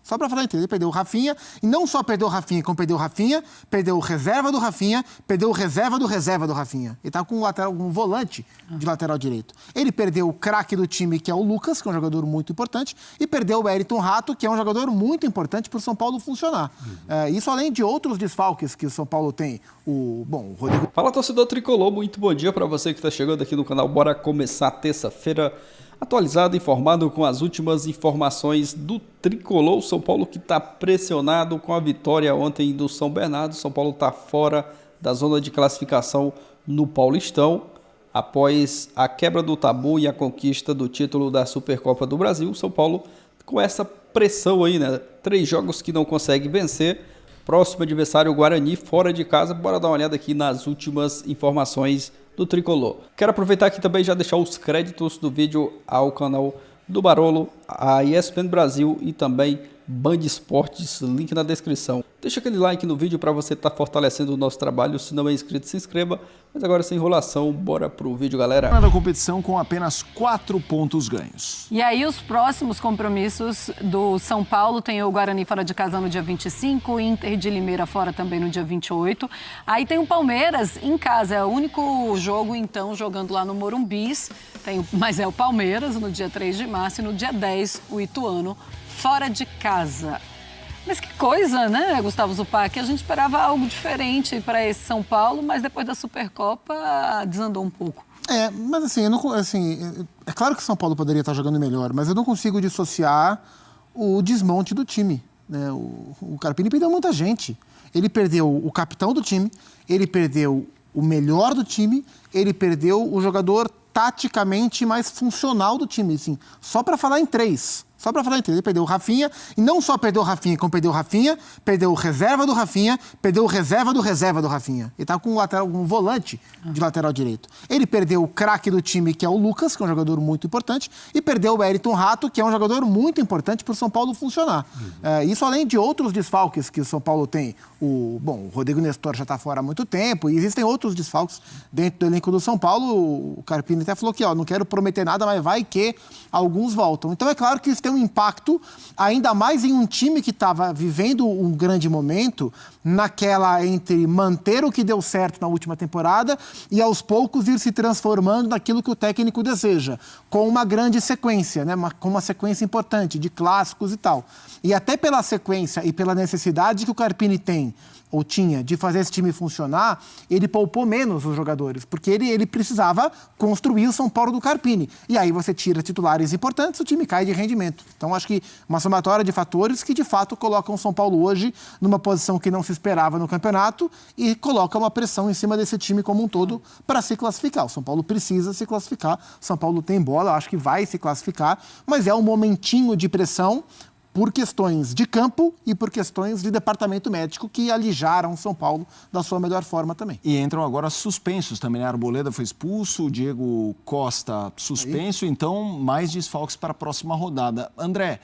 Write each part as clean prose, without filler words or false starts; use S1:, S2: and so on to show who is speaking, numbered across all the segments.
S1: Só para falar inteiro, ele perdeu o Rafinha, e não só perdeu o Rafinha, como perdeu o Rafinha, perdeu o reserva do Rafinha, perdeu o reserva do Rafinha. Ele tá com um volante de lateral direito. Ele perdeu o craque do time, que é o Lucas, que é um jogador muito importante, e perdeu o Wellington Rato, que é um jogador muito importante para o São Paulo funcionar. Isso além de outros desfalques que o São Paulo tem. O Rodrigo...
S2: Fala, torcedor tricolor, muito bom dia para você que está chegando aqui no canal. Bora começar terça-feira atualizado, informado com as últimas informações do tricolor. O São Paulo que está pressionado com a vitória ontem do São Bernardo. São Paulo está fora da zona de classificação no Paulistão. Após a quebra do tabu e a conquista do título da Supercopa do Brasil, o São Paulo com essa pressão aí, né? 3 jogos que não consegue vencer. Próximo adversário, o Guarani, fora de casa. Bora dar uma olhada aqui nas últimas informações do tricolor. Quero aproveitar aqui também e já deixar os créditos do vídeo ao canal do Barolo, a ESPN Brasil e também Band Esportes, link na descrição. Deixa aquele like no vídeo para você estar fortalecendo o nosso trabalho. Se não é inscrito, se inscreva. Mas agora, sem enrolação, bora pro vídeo, galera.
S3: Na competição com apenas 4 pontos ganhos.
S4: E aí os próximos compromissos do São Paulo tem o Guarani fora de casa no dia 25, Inter de Limeira fora também no dia 28. Aí tem o Palmeiras em casa, é o único jogo então jogando lá no Morumbis. Mas é o Palmeiras no dia 3 de março e no dia 10 o Ituano fora de casa. Mas que coisa, né, Gustavo Zupac? A gente esperava algo diferente para esse São Paulo, mas depois da Supercopa desandou um pouco.
S1: Mas assim, é claro que o São Paulo poderia estar jogando melhor, mas eu não consigo dissociar o desmonte do time, né? O Carpini perdeu muita gente. Ele perdeu o capitão do time, ele perdeu o melhor do time, ele perdeu o jogador taticamente mais funcional do time, assim, só para falar em 3. Só para falar ele perdeu o Rafinha, e não só perdeu o Rafinha, como perdeu o Rafinha, perdeu o reserva do Rafinha, perdeu o reserva do Rafinha. Ele tá com um volante de lateral direito. Ele perdeu o craque do time, que é o Lucas, que é um jogador muito importante, e perdeu o Wellington Rato, que é um jogador muito importante para o São Paulo funcionar. Isso além de outros desfalques que o São Paulo tem. O Rodrigo Nestor já está fora há muito tempo, e existem outros desfalques dentro do elenco do São Paulo. O Carpini até falou que, não quero prometer nada, mas vai que alguns voltam. Então é claro que isso tem um impacto, ainda mais em um time que estava vivendo um grande momento, naquela entre manter o que deu certo na última temporada e aos poucos ir se transformando naquilo que o técnico deseja, com uma grande sequência, né? Com uma sequência importante de clássicos e tal. E até pela sequência e pela necessidade que o Carpini tem, ou tinha, de fazer esse time funcionar, ele poupou menos os jogadores, porque ele precisava construir o São Paulo do Carpini. E aí você tira titulares importantes, o time cai de rendimento. Então acho que uma somatória de fatores que de fato colocam o São Paulo hoje numa posição que não se esperava no campeonato e coloca uma pressão em cima desse time como um todo para se classificar. O São Paulo precisa se classificar, o São Paulo tem bola, acho que vai se classificar, mas é um momentinho de pressão por questões de campo e por questões de departamento médico que alijaram o São Paulo da sua melhor forma também.
S3: E entram agora suspensos também, né? Arboleda foi expulso, o Diego Costa suspenso, então mais desfalques para a próxima rodada. André,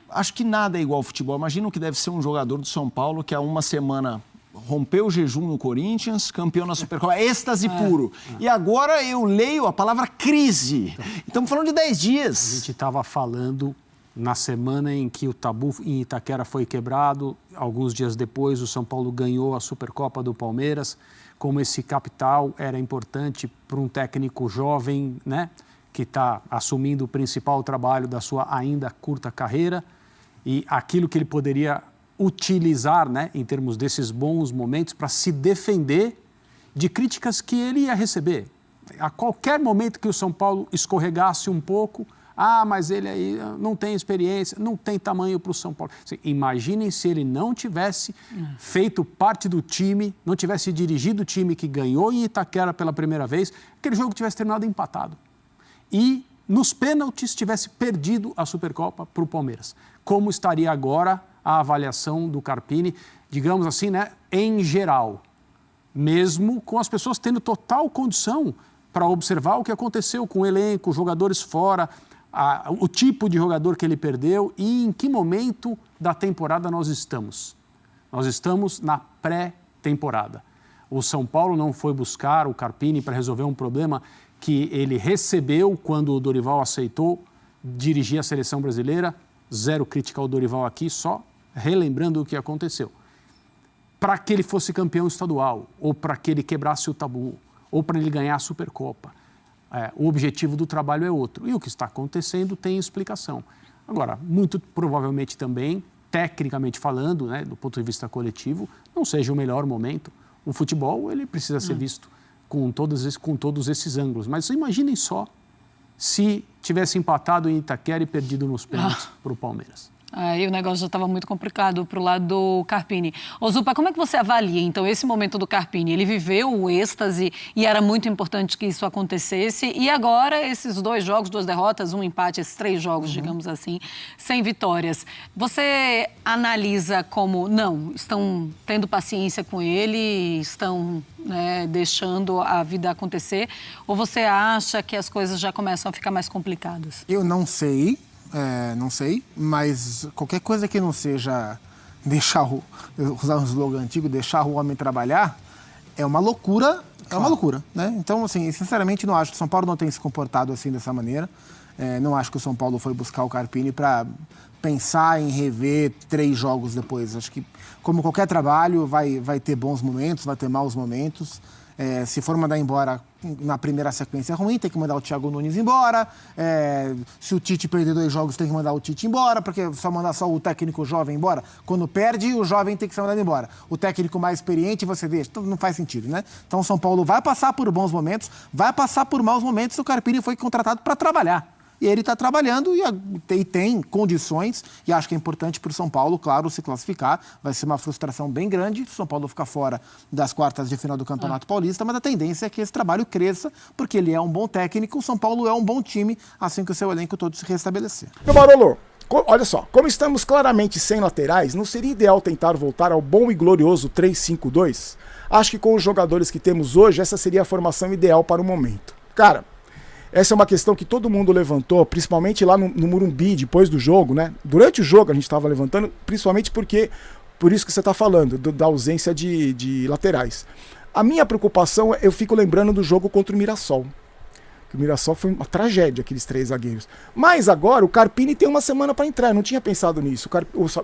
S3: acho que nada é igual ao futebol. Imagina o que deve ser um jogador do São Paulo que há uma semana rompeu o jejum no Corinthians, campeão na Supercopa, êxtase puro. E agora eu leio a palavra crise. Estamos falando de 10 dias.
S5: A gente estava falando na semana em que o tabu em Itaquera foi quebrado, alguns dias depois o São Paulo ganhou a Supercopa do Palmeiras, como esse capital era importante para um técnico jovem, né, que está assumindo o principal trabalho da sua ainda curta carreira, e aquilo que ele poderia utilizar, né, em termos desses bons momentos para se defender de críticas que ele ia receber. A qualquer momento que o São Paulo escorregasse um pouco, mas ele aí não tem experiência, não tem tamanho para o São Paulo. Imaginem se ele não tivesse feito parte do time, não tivesse dirigido o time que ganhou em Itaquera pela primeira vez, aquele jogo tivesse terminado empatado. E nos pênaltis tivesse perdido a Supercopa para o Palmeiras. Como estaria agora a avaliação do Carpini, digamos assim, né, em geral, mesmo com as pessoas tendo total condição para observar o que aconteceu com o elenco, jogadores fora, o tipo de jogador que ele perdeu e em que momento da temporada nós estamos. Nós estamos na pré-temporada. O São Paulo não foi buscar o Carpini para resolver um problema que ele recebeu quando o Dorival aceitou dirigir a seleção brasileira zero crítica ao Dorival aqui, só relembrando o que aconteceu. Para que ele fosse campeão estadual, ou para que ele quebrasse o tabu, ou para ele ganhar a Supercopa, o objetivo do trabalho é outro. E o que está acontecendo tem explicação. Agora, muito provavelmente também, tecnicamente falando, né, do ponto de vista coletivo, não seja o melhor momento. O futebol ele precisa ser visto com todos esses ângulos. Mas imaginem só se tivesse empatado em Itaquera e perdido nos pênaltis para o Palmeiras.
S4: Aí o negócio já estava muito complicado para o lado do Carpini. Ô Zupa, como é que você avalia, então, esse momento do Carpini? Ele viveu o êxtase e era muito importante que isso acontecesse. E agora, esses 2 jogos, 2 derrotas, 1 empate, esses 3 jogos, digamos assim, sem vitórias. Você analisa como, não, estão tendo paciência com ele, estão deixando a vida acontecer? Ou você acha que as coisas já começam a ficar mais complicadas?
S1: Eu não sei. Não sei, mas qualquer coisa que não seja usar um slogan antigo, deixar o homem trabalhar, é uma loucura, né? Então, assim, sinceramente, não acho que o São Paulo não tem se comportado assim dessa maneira. Não acho que o São Paulo foi buscar o Carpini para pensar em rever 3 jogos depois. Acho que, como qualquer trabalho, vai ter bons momentos, vai ter maus momentos. Se for mandar embora na primeira sequência ruim, tem que mandar o Thiago Nunes embora. Se o Tite perder 2 jogos, tem que mandar o Tite embora, porque só mandar só o técnico jovem embora. Quando perde, o jovem tem que ser mandado embora. O técnico mais experiente você deixa. Então não faz sentido, né? Então o São Paulo vai passar por bons momentos, vai passar por maus momentos. O Carpini foi contratado para trabalhar. E ele está trabalhando e tem condições, e acho que é importante para o São Paulo, claro, se classificar. Vai ser uma frustração bem grande se o São Paulo ficar fora das quartas de final do Campeonato Paulista, mas a tendência é que esse trabalho cresça, porque ele é um bom técnico, o São Paulo é um bom time, assim que o seu elenco todo se restabelecer.
S6: Meu Barolo, olha só, como estamos claramente sem laterais, não seria ideal tentar voltar ao bom e glorioso 3-5-2? Acho que com os jogadores que temos hoje, essa seria a formação ideal para o momento. Cara, essa é uma questão que todo mundo levantou, principalmente lá no Morumbi, depois do jogo, né? Durante o jogo a gente estava levantando, principalmente por isso que você está falando, da ausência de laterais. A minha preocupação, eu fico lembrando do jogo contra o Mirassol. O Mirassol foi uma tragédia, aqueles 3 zagueiros. Mas agora o Carpini tem uma semana para entrar, eu não tinha pensado nisso.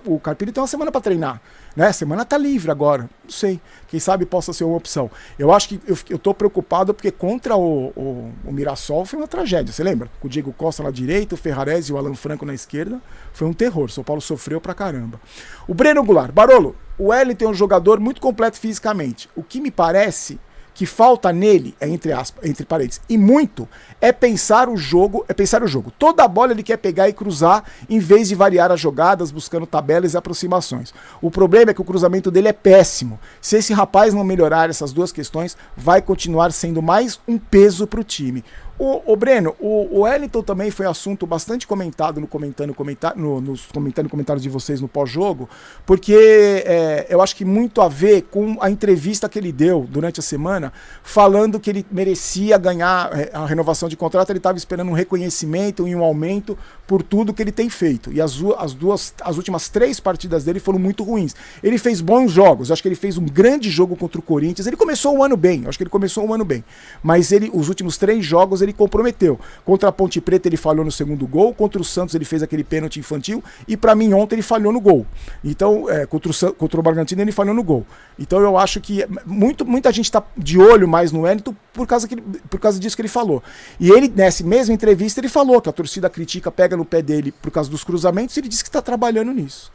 S6: O Carpini tem uma semana para treinar, né? A semana tá livre agora, não sei. Quem sabe possa ser uma opção. Eu acho que eu tô preocupado porque contra o Mirassol foi uma tragédia, você lembra? Com o Diego Costa na direita, o Ferrarese e o Alan Franco na esquerda. Foi um terror, São Paulo sofreu pra caramba. O Breno Goulart, Barolo, o Wellington é um jogador muito completo fisicamente. O que me parece que falta nele, entre parênteses, e muito, é pensar o jogo. Toda a bola ele quer pegar e cruzar, em vez de variar as jogadas, buscando tabelas e aproximações. O problema é que o cruzamento dele é péssimo. Se esse rapaz não melhorar essas 2 questões, vai continuar sendo mais um peso para o time. O Breno, o Wellington também foi assunto bastante comentado nos comentários de vocês no pós-jogo, porque eu acho que muito a ver com a entrevista que ele deu durante a semana, falando que ele merecia ganhar a renovação de contrato, ele estava esperando um reconhecimento e um aumento por tudo que ele tem feito. E as últimas 3 partidas dele foram muito ruins. Ele fez bons jogos, acho que ele fez um grande jogo contra o Corinthians, ele começou o ano bem, mas os últimos 3 jogos ele comprometeu. Contra a Ponte Preta ele falhou no segundo gol, contra o Santos ele fez aquele pênalti infantil e para mim ontem ele falhou no gol. Então, contra o Bragantino ele falhou no gol. Então eu acho que muita gente está de olho mais no Wellington por causa disso que ele falou. E ele, nessa mesma entrevista, ele falou que a torcida critica, pega no pé dele por causa dos cruzamentos, e ele disse que está trabalhando nisso.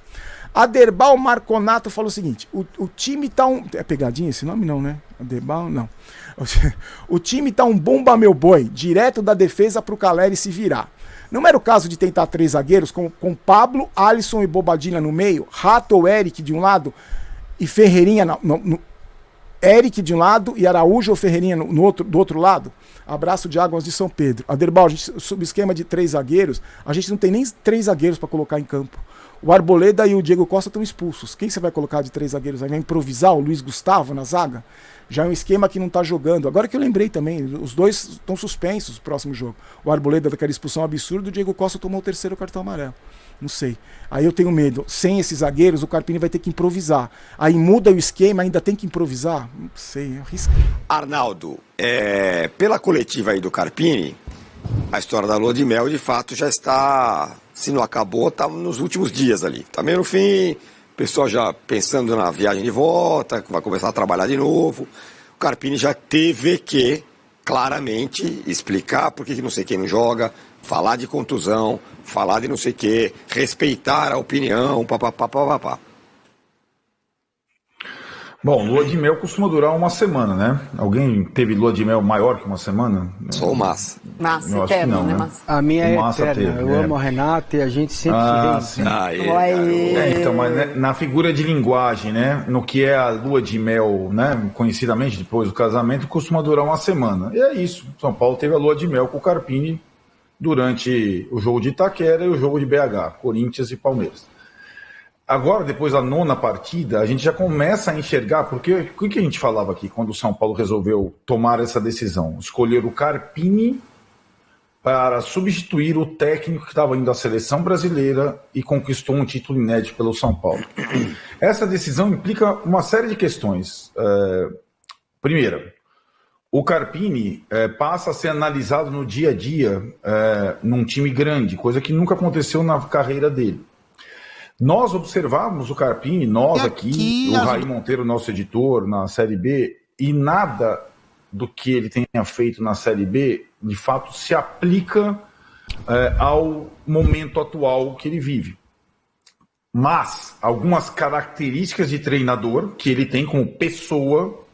S6: Aderbal Marconato falou o seguinte: o time tá um... É pegadinha esse nome? Não, né? Aderbal, não. O time tá um bomba meu boi, direto da defesa pro Caleri se virar. Não era o caso de tentar 3 zagueiros com Pablo, Alisson e Bobadilha no meio, Rato ou Eric de um lado e Ferreirinha Eric de um lado e Araújo ou Ferreirinha do outro lado? Abraço de Águas de São Pedro. Aderbal, sob o esquema de 3 zagueiros, a gente não tem nem 3 zagueiros para colocar em campo. O Arboleda e o Diego Costa estão expulsos. Quem você vai colocar de 3 zagueiros? Vai improvisar o Luiz Gustavo na zaga? Já é um esquema que não está jogando. Agora que eu lembrei também, os 2 estão suspensos no próximo jogo. O Arboleda daquela expulsão absurda, o Diego Costa tomou o 3º cartão amarelo. Não sei. Aí eu tenho medo. Sem esses zagueiros, o Carpini vai ter que improvisar. Aí muda o esquema, ainda tem que improvisar? Não sei, arrisca.
S7: Arnaldo, pela coletiva aí do Carpini, a história da lua de mel, de fato, já está Se não acabou, tá nos últimos dias ali. Também no fim, o pessoal já pensando na viagem de volta, vai começar a trabalhar de novo. O Carpini já teve que, claramente, explicar por que não sei quem não joga, falar de contusão, falar de não sei o quê, respeitar a opinião, papapá.
S8: Bom, lua de mel costuma durar uma semana, né? Alguém teve lua de mel maior que uma semana?
S7: Só o Massa.
S9: Massa,
S8: Eu acho que
S9: eterno,
S8: não,
S9: né,
S8: né?
S9: Massa?
S10: A minha é
S8: Massa
S10: eterna.
S8: teve,
S10: Eu
S8: né?
S10: amo a Renata e a gente sempre se
S8: sim.
S7: Aí,
S8: Mas na figura de linguagem, né? No que é a lua de mel, né? Conhecidamente depois do casamento, costuma durar uma semana. E é isso. São Paulo teve a lua de mel com o Carpini durante o jogo de Itaquera e o jogo de BH, Corinthians e Palmeiras. Agora, depois da 9ª partida, a gente já começa a enxergar, porque o que a gente falava aqui quando o São Paulo resolveu tomar essa decisão? Escolher o Carpini para substituir o técnico que estava indo à seleção brasileira e conquistou um título inédito pelo São Paulo. Essa decisão implica uma série de questões. Primeira, o Carpini passa a ser analisado no dia a dia num time grande, coisa que nunca aconteceu na carreira dele. Nós observávamos o Carpini, nós aqui, o Raí Monteiro, nosso editor, na Série B, e nada do que ele tenha feito na Série B, de fato, se aplica ao momento atual que ele vive. Mas algumas características de treinador que ele tem como pessoa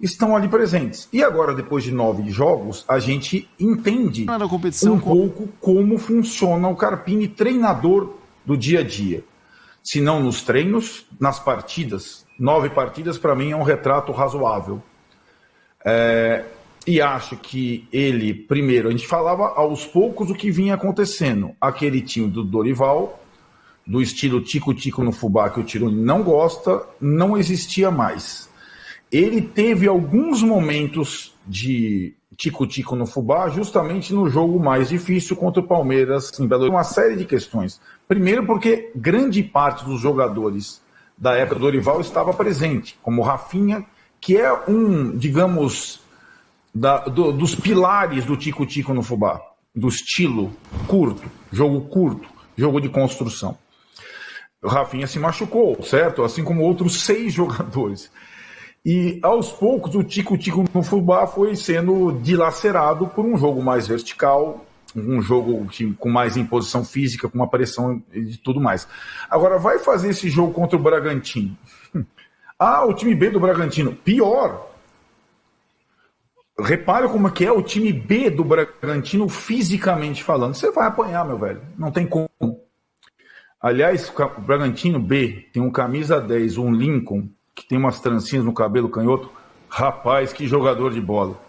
S8: estão ali presentes. E agora, depois de 9 jogos, a gente entende um pouco como funciona o Carpini, treinador do dia a dia. Se não nos treinos, nas partidas. 9 partidas, para mim, é um retrato razoável. E acho que ele, primeiro, a gente falava aos poucos o que vinha acontecendo. Aquele time do Dorival, do estilo tico-tico no fubá, que o Tironi não gosta, não existia mais. Ele teve alguns momentos de tico-tico no fubá, justamente no jogo mais difícil contra o Palmeiras em Belo Horizonte. Uma série de questões. Primeiro porque grande parte dos jogadores da época do Dorival estava presente, como o Rafinha, que é um, digamos, dos pilares do tico-tico no fubá, do estilo curto, jogo de construção. O Rafinha se machucou, certo? Assim como outros 6 jogadores. E, aos poucos, o tico-tico no fubá foi sendo dilacerado por um jogo mais vertical, um jogo com mais imposição física, com uma pressão e tudo mais. Agora, vai fazer esse jogo contra o Bragantino. O time B do Bragantino. Pior. Repare como é que é o time B do Bragantino, fisicamente falando. Você vai apanhar, meu velho. Não tem como. Aliás, o Bragantino B tem um camisa 10, um Lincoln, que tem umas trancinhas no cabelo canhoto. Rapaz, que jogador de bola.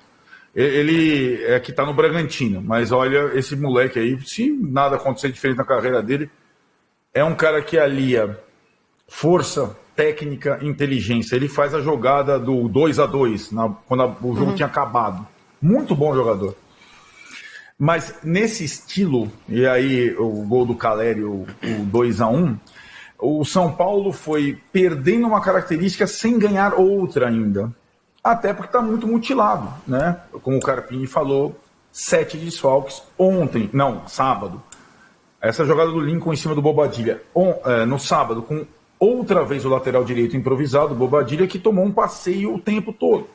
S8: Ele é que tá no Bragantino, mas olha, esse moleque aí, se nada acontecer diferente na carreira dele, é um cara que alia força, técnica, inteligência. Ele faz a jogada do 2-2, quando o jogo tinha acabado. Muito bom jogador. Mas nesse estilo, e aí o gol do Caleri, o 2-1, o São Paulo foi perdendo uma característica sem ganhar outra ainda. Até porque está muito mutilado, né? Como o Carpini falou, 7 desfalques sábado. Essa jogada do Lincoln em cima do Bobadilla. No sábado, com outra vez o lateral direito improvisado, o Bobadilla, que tomou um passeio o tempo todo.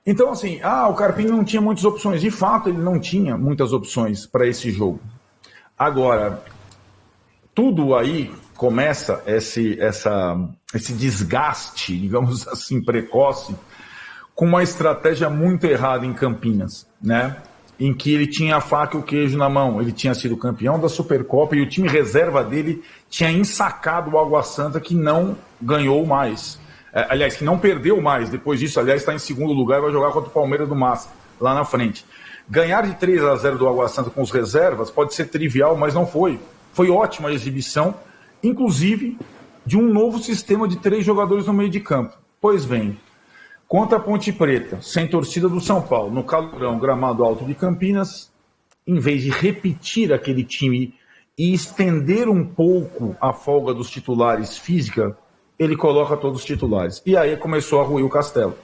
S8: Então, assim, o Carpini não tinha muitas opções. De fato, ele não tinha muitas opções para esse jogo. Agora, tudo aí começa esse desgaste, digamos assim, precoce, com uma estratégia muito errada em Campinas, né? Em que ele tinha a faca e o queijo na mão. Ele tinha sido campeão da Supercopa e o time reserva dele tinha ensacado o Água Santa, que não ganhou mais. Aliás, que não perdeu mais. Depois disso, aliás, está em segundo lugar e vai jogar contra o Palmeiras do Massa, lá na frente. Ganhar de 3-0 do Água Santa com os reservas pode ser trivial, mas não foi. Foi ótima a exibição, inclusive de um novo sistema de 3 jogadores no meio de campo. Pois bem, contra a Ponte Preta, sem torcida do São Paulo, no Caldeirão, Gramado Alto de Campinas, em vez de repetir aquele time e estender um pouco a folga dos titulares física, ele coloca todos os titulares. E aí começou a ruir o castelo.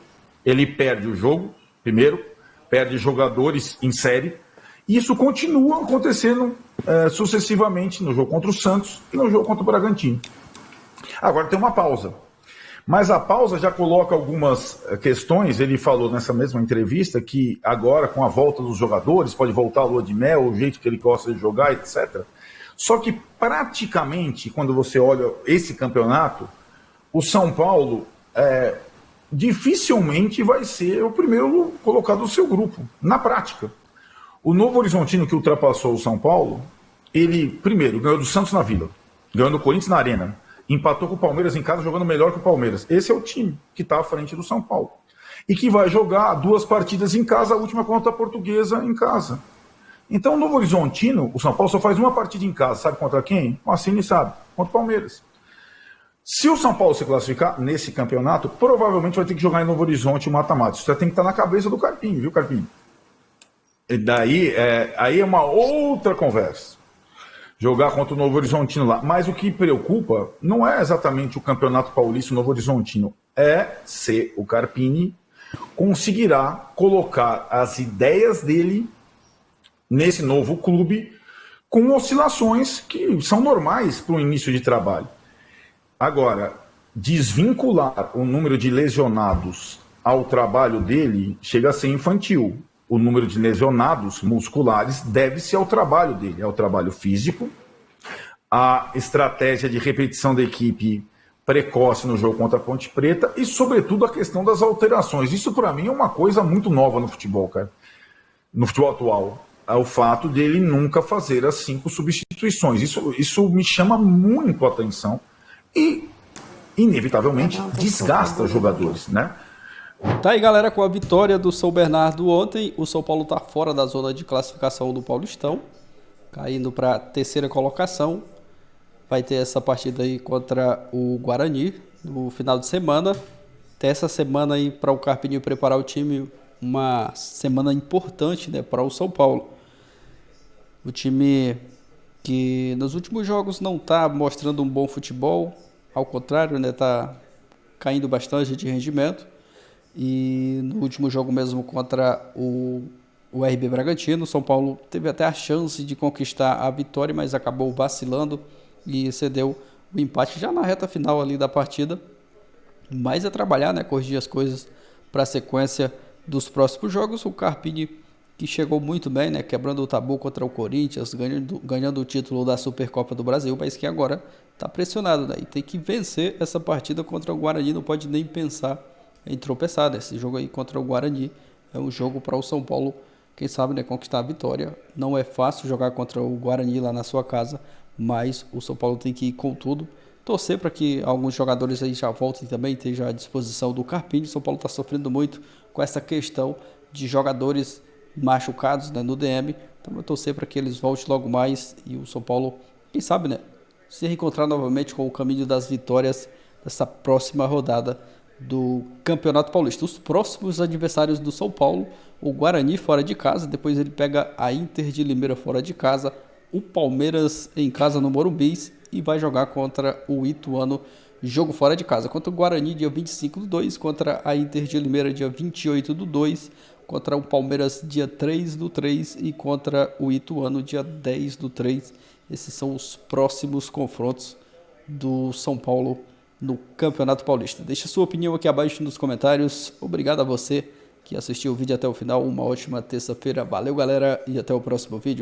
S8: Ele perde o jogo, primeiro, perde jogadores em série, e isso continua acontecendo sucessivamente no jogo contra o Santos e no jogo contra o Bragantino. Agora tem uma pausa. Mas a pausa já coloca algumas questões. Ele falou nessa mesma entrevista que agora, com a volta dos jogadores, pode voltar a lua de mel, o jeito que ele gosta de jogar, etc. Só que, praticamente, quando você olha esse campeonato, o São Paulo dificilmente vai ser o primeiro colocado do seu grupo, na prática. O Novo Horizontino, que ultrapassou o São Paulo, ele, primeiro, ganhou do Santos na Vila, ganhou do Corinthians na Arena, empatou com o Palmeiras em casa, jogando melhor que o Palmeiras. Esse é o time que está à frente do São Paulo. E que vai jogar 2 partidas em casa, a última contra a Portuguesa em casa. Então, o Novo Horizontino, o São Paulo só faz uma partida em casa. Sabe contra quem? O Assini sabe. Contra o Palmeiras. Se o São Paulo se classificar nesse campeonato, provavelmente vai ter que jogar em Novo Horizonte o mata-mata. Isso já tem que estar na cabeça do Carpini, viu, Carpini? E daí, aí é uma outra conversa. Jogar contra o Novo Horizontino lá. Mas o que preocupa não é exatamente o Campeonato Paulista, o Novo Horizontino. É se o Carpini conseguirá colocar as ideias dele nesse novo clube com oscilações que são normais para o início de trabalho. Agora, desvincular o número de lesionados ao trabalho dele chega a ser infantil. O número de lesionados musculares deve-se ao trabalho dele, ao trabalho físico, a estratégia de repetição da equipe precoce no jogo contra a Ponte Preta e, sobretudo, a questão das alterações. Isso, para mim, é uma coisa muito nova no futebol, cara. No futebol atual. É o fato dele nunca fazer as 5 substituições. Isso me chama muito a atenção e, inevitavelmente, desgasta os jogadores, né?
S2: Tá aí, galera, com a vitória do São Bernardo ontem, o São Paulo tá fora da zona de classificação do Paulistão, caindo para a 3ª colocação. Vai ter essa partida aí contra o Guarani no final de semana. Tem essa semana aí para o Carpini preparar o time, uma semana importante, né, para o São Paulo. O time que nos últimos jogos não tá mostrando um bom futebol, ao contrário, né, tá caindo bastante de rendimento. E no último jogo mesmo contra o RB Bragantino, o São Paulo teve até a chance de conquistar a vitória, mas acabou vacilando e cedeu o empate já na reta final ali da partida. Mas é trabalhar, né, corrigir as coisas para a sequência dos próximos jogos. O Carpini, que chegou muito bem, né, quebrando o tabu contra o Corinthians, ganhando o título da Supercopa do Brasil, mas que agora está pressionado, né, e tem que vencer essa partida contra o Guarani, não pode nem pensar em tropeçar, né? Esse jogo aí contra o Guarani é um jogo para o São Paulo, quem sabe, né, conquistar a vitória. Não é fácil jogar contra o Guarani lá na sua casa, mas o São Paulo tem que ir com tudo. Torcer para que alguns jogadores aí já voltem também, estejam à disposição do Carpini. O São Paulo está sofrendo muito com essa questão de jogadores machucados, né, no DM. Então eu torcer para que eles voltem logo mais e o São Paulo, quem sabe, né, se reencontrar novamente com o caminho das vitórias nessa próxima rodada do Campeonato Paulista. Os próximos adversários do São Paulo, o Guarani fora de casa, depois ele pega a Inter de Limeira fora de casa, o Palmeiras em casa no Morumbi e vai jogar contra o Ituano, jogo fora de casa, contra o Guarani dia 25/2, contra a Inter de Limeira dia 28/2, contra o Palmeiras dia 3/3 e contra o Ituano dia 10/3. Esses são os próximos confrontos do São Paulo no Campeonato Paulista. Deixa sua opinião aqui abaixo nos comentários. Obrigado a você que assistiu o vídeo até o final. Uma ótima terça-feira. Valeu, galera, e até o próximo vídeo.